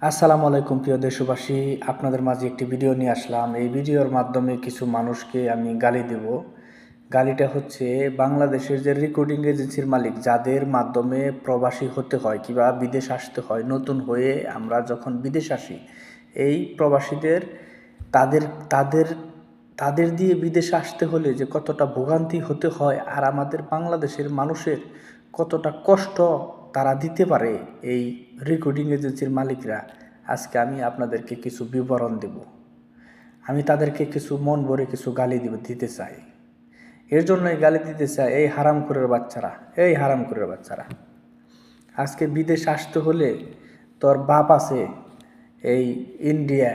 আসসালামু আলাইকুম প্রিয় দেশবাসী, আপনাদের মাঝে একটি ভিডিও নিয়ে আসলাম। এই ভিডিওর মাধ্যমে কিছু মানুষকে আমি গালি দেব। গালিটা হচ্ছে বাংলাদেশের যে রেকর্ডিং এজেন্সির মালিক, যাদের মাধ্যমে প্রবাসী হতে হয় কিংবা বিদেশ আসতে হয়। নতুন হয়ে আমরা যখন বিদেশ আসি, এই প্রবাসীদের তাদের তাদের তাদের দিয়ে বিদেশে আসতে হলে যে কতটা ভোগান্তি হতে হয়, আর আমাদের বাংলাদেশের মানুষের কতটা কষ্ট তারা দিতে পারে এই রেকর্ডিং এজেন্সির মালিকরা, আজকে আমি আপনাদেরকে কিছু বিবরণ দেব। আমি তাদেরকে কিছু মন ভরে কিছু গালি দিতে চাই। এর জন্যই গালি দিতে চাই, এই হারামখোরের বাচ্চারা, এই হারামখোরের বাচ্চারা। আজকে বিদেশ আসতে হলে তোর বাপ আছে এই ইন্ডিয়া,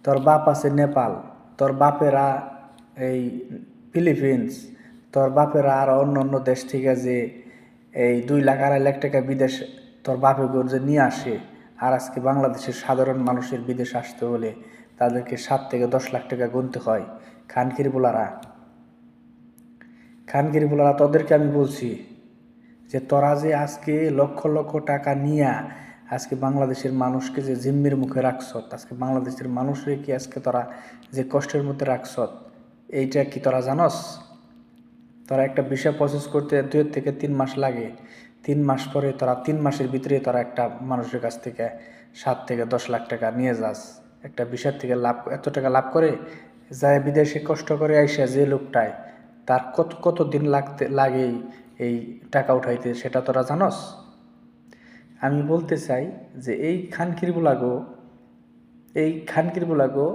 তোর বাপ আছে নেপাল, তোর বাপেরা এই ফিলিপিন্স, তোর বাপেরা আর অন্য অন্য দেশ থেকে যে এই 2 লাখ 2.5 লাখ টাকা বিদেশ তোর বাপে যে নিয়ে আসে। আর আজকে বাংলাদেশের সাধারণ মানুষের বিদেশ আসতে হলে তাদেরকে 7 থেকে 10 লাখ টাকা গুনতে হয়। খানকির বোলারা তোদেরকে আমি বলছি যে তোরা যে আজকে লক্ষ লক্ষ টাকা নিয়ে আজকে বাংলাদেশের মানুষকে যে জিম্মির মুখে রাখছত, আজকে বাংলাদেশের মানুষরে কি আজকে তোরা যে কষ্টের মধ্যে রাখছত, এইটা কি তোরা জানস? তোরা একটা ভিসা প্রসেস করতে 2 থেকে 3 মাস লাগে। 3 মাস পরে তোরা 3 মাসের ভিতরে তোরা একটা মানুষের কাছ থেকে 7 থেকে 10 লাখ টাকা নিয়ে যাস। একটা ভিসার থেকে এত টাকা লাভ করে যায় বিদেশে কষ্ট করে আইসা যে লোকটায়, তার কত দিন লাগে এই টাকা উঠাইতে, সেটা তোরা জানস? আমি বলতে চাই যে এই খানকিরগুলাগো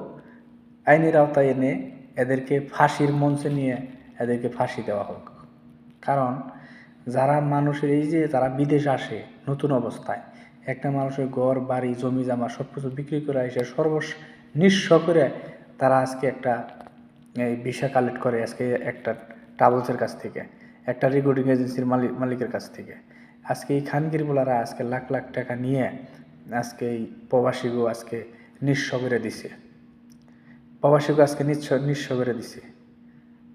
আইনের আওতায় এনে এদেরকে ফাঁসির মঞ্চে নিয়ে এদেরকে ফাঁসি দেওয়া হোক। কারণ যারা মানুষের এই যে যারা বিদেশ আসে নতুন অবস্থায়, একটা মানুষের ঘর বাড়ি জমি জামা সব কিছু বিক্রি করে এসে নিঃস্ব করে তারা আজকে একটা এই ভিসা কালেক্ট করে আজকে একটা ট্রাভেলসের কাছ থেকে, একটা রেকর্ডিং এজেন্সির মালিকের কাছ থেকে। আজকে এই খানকিরগুলারা আজকে লাখ লাখ টাকা নিয়ে আজকে এই প্রবাসীগো আজকে নিঃস্ব করে দিছে, প্রবাসীগো আজকে নিঃস্ব করে দিছে।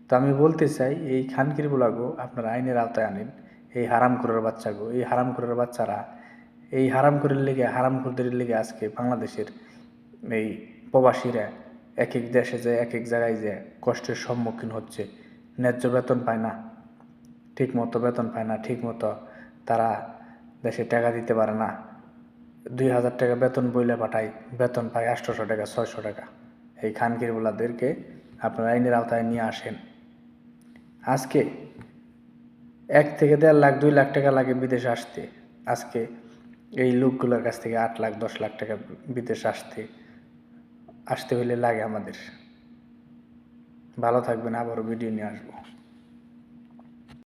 তো আমি বলতে চাই এই খানকিরগুলাগো আপনারা আইনের আওতায় আনেন। এই হারামখোরের বাচ্চাগো, এই হারামখোরের বাচ্চারা, এই হারামখোরদের লেগে আজকে বাংলাদেশের এই প্রবাসীরা এক এক দেশে যায়, এক এক জায়গায় যায় কষ্টের সম্মুখীন হচ্ছে। ন্যায্য বেতন পায় না, ঠিক মতো বেতন পায় না, ঠিক মতো তারা দেশে টাকা দিতে পারে না। 2,000 টাকা বেতন বইলে পাঠায়, বেতন পায় 800 টাকা 600 টাকা। এই খানকিরগুলাদেরকে আপনারা আইনের আওতায় নিয়ে আসেন। আজকে 1 থেকে 1.5 লাখ 2 লাখ টাকা লাগে বিদেশে আসতে। আজকে এই লোকগুলোর কাছ থেকে 8 লাখ 10 লাখ টাকা বিদেশে আসতে হলে লাগে আমাদের। ভালো থাকবেন, আবারও ভিডিও নিয়ে আসবো।